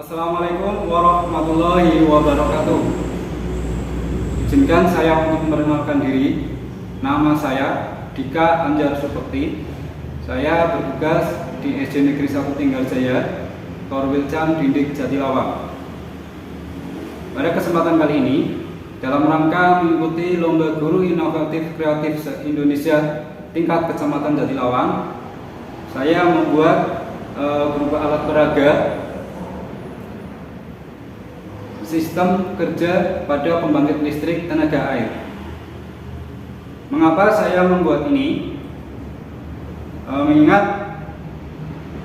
Assalamualaikum warahmatullahi wabarakatuh. Izinkan saya untuk memperkenalkan diri. Nama saya Dika Anjar Supekti. Saya bertugas di SD Negeri 1 Tinggarjaya, Korwilcam Dindik Jatilawang. Pada kesempatan kali ini, dalam rangka mengikuti Lomba Guru Inovatif Kreatif se-Indonesia tingkat Kecamatan Jatilawang, saya membuat berupa alat peraga sistem kerja pada pembangkit listrik tenaga air. Mengapa saya membuat ini? Mengingat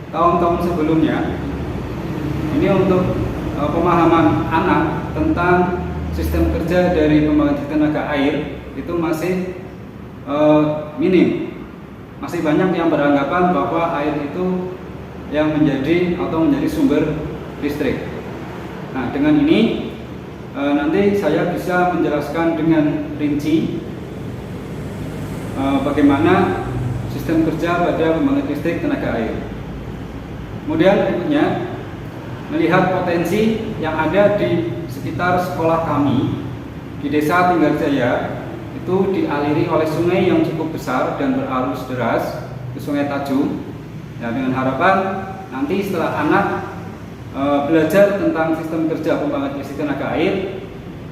tahun-tahun sebelumnya, ini untuk pemahaman anak tentang sistem kerja dari pembangkit tenaga air itu masih minim. Masih banyak yang beranggapan bahwa air itu yang menjadi sumber listrik. Nah, dengan ini nanti saya bisa menjelaskan dengan rinci bagaimana sistem kerja pada pembangkit listrik tenaga air. Kemudian berikutnya, melihat potensi yang ada di sekitar sekolah kami di Desa Tinggarjaya, itu dialiri oleh sungai yang cukup besar dan berarus deras, ke Sungai Tajung. Ya, dengan harapan nanti setelah anak belajar tentang sistem kerja pembangkit listrik tenaga air,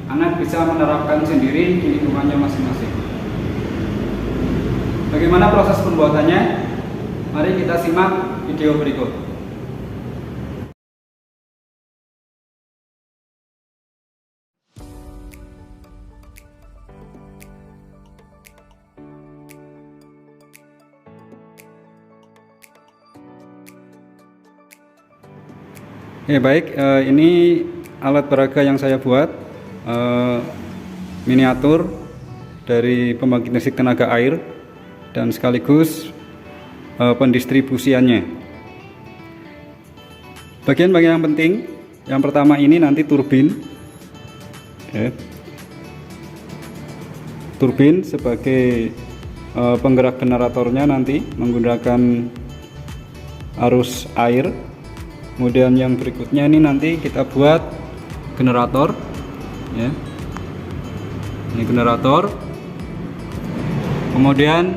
anak bisa menerapkan sendiri di lingkungannya masing-masing. Bagaimana proses pembuatannya? Mari kita simak video berikut. Baik, ini alat peraga yang saya buat, miniatur dari pembangkit listrik tenaga air dan sekaligus pendistribusiannya. Bagian-bagian yang penting, yang pertama ini nanti turbin. Turbin sebagai penggerak generatornya nanti menggunakan arus air. Kemudian yang berikutnya ini nanti kita buat generator, ya. Ini generator. Kemudian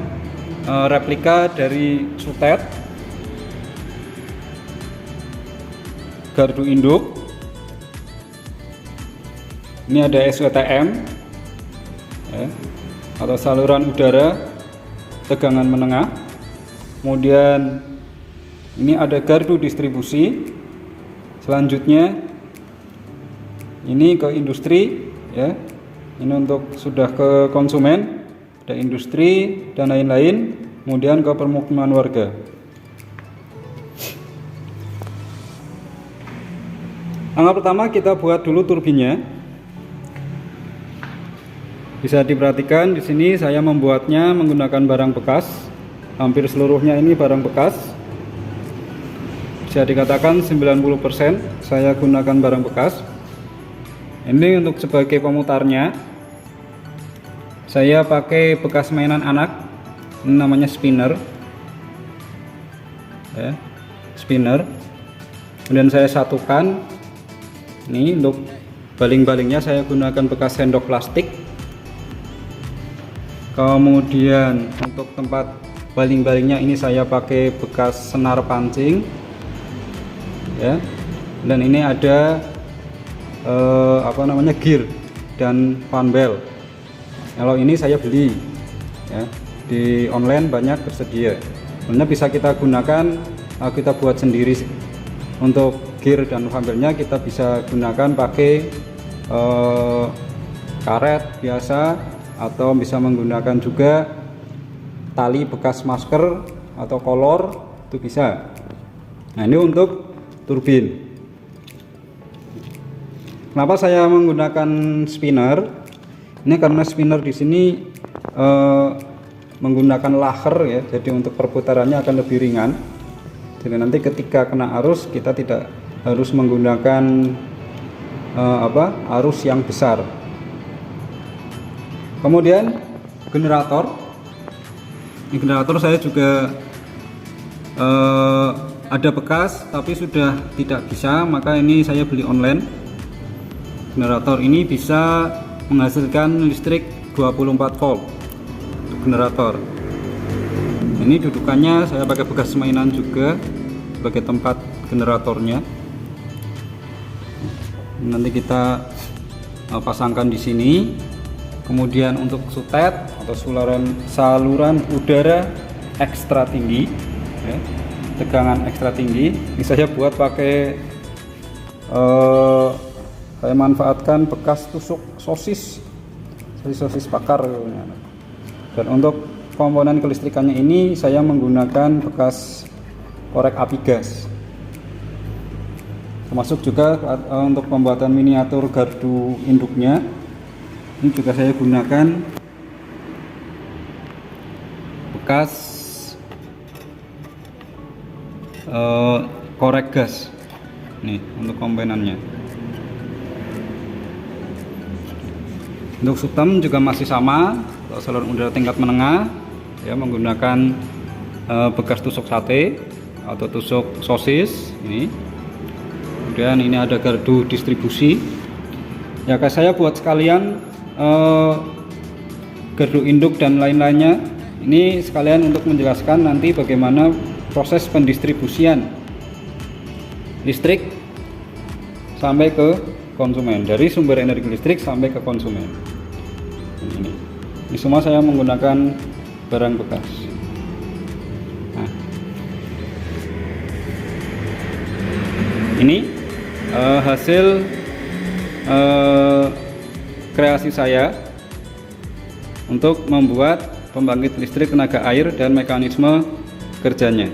replika dari sutet, gardu induk. Ini ada SWTM, ya, atau saluran udara tegangan menengah. Kemudian ini ada gardu distribusi. Selanjutnya ini ke industri, ya. Ini untuk sudah ke konsumen, ada industri dan lain-lain. Kemudian ke permukiman warga. Langkah pertama kita buat dulu turbinnya. Bisa diperhatikan di sini saya membuatnya menggunakan barang bekas. Hampir seluruhnya ini barang bekas. Bisa dikatakan 90% saya gunakan barang bekas. Ini untuk sebagai pemutarnya, saya pakai bekas mainan anak. Ini namanya spinner, ya, spinner. Kemudian saya satukan. Ini untuk baling-balingnya saya gunakan bekas sendok plastik. Kemudian untuk tempat baling-balingnya ini saya pakai bekas senar pancing. Ya, dan ini ada gear dan fan bell. Kalau ini saya beli, ya, di online banyak tersedia. Sebenarnya bisa kita gunakan, kita buat sendiri. Untuk gear dan fan bellnya kita bisa gunakan pakai karet biasa, atau bisa menggunakan juga tali bekas masker atau kolor, itu bisa. Nah, ini untuk turbin. Kenapa saya menggunakan spinner? Ini karena spinner di sini menggunakan laher, ya, jadi untuk perputarannya akan lebih ringan. Jadi nanti ketika kena arus kita tidak harus menggunakan arus yang besar. Kemudian generator. Ini generator saya juga ada bekas tapi sudah tidak bisa, maka ini saya beli online. Generator ini bisa menghasilkan listrik 24 volt untuk generator. Ini dudukannya saya pakai bekas mainan juga sebagai tempat generatornya. Nanti kita pasangkan di sini. Kemudian untuk sutet atau saluran udara ekstra tinggi, ya, tegangan ekstra tinggi, ini saya buat pakai saya manfaatkan bekas tusuk sosis bakar. Dan untuk komponen kelistrikannya ini saya menggunakan bekas korek api gas. Termasuk juga untuk pembuatan miniatur gardu induknya, ini juga saya gunakan bekas korek gas. Nih untuk komponennya. Untuk sistem juga masih sama. Untuk saluran udara tingkat menengah, ya menggunakan bekas tusuk sate atau tusuk sosis. Ini. Kemudian ini ada gardu distribusi. Ya, saya buat sekalian gardu induk dan lain-lainnya. Ini sekalian untuk menjelaskan nanti bagaimana proses pendistribusian listrik sampai ke konsumen, dari sumber energi listrik sampai ke konsumen. Ini semua saya menggunakan barang bekas. Nah, ini hasil kreasi saya untuk membuat pembangkit listrik tenaga air dan mekanisme kerjanya.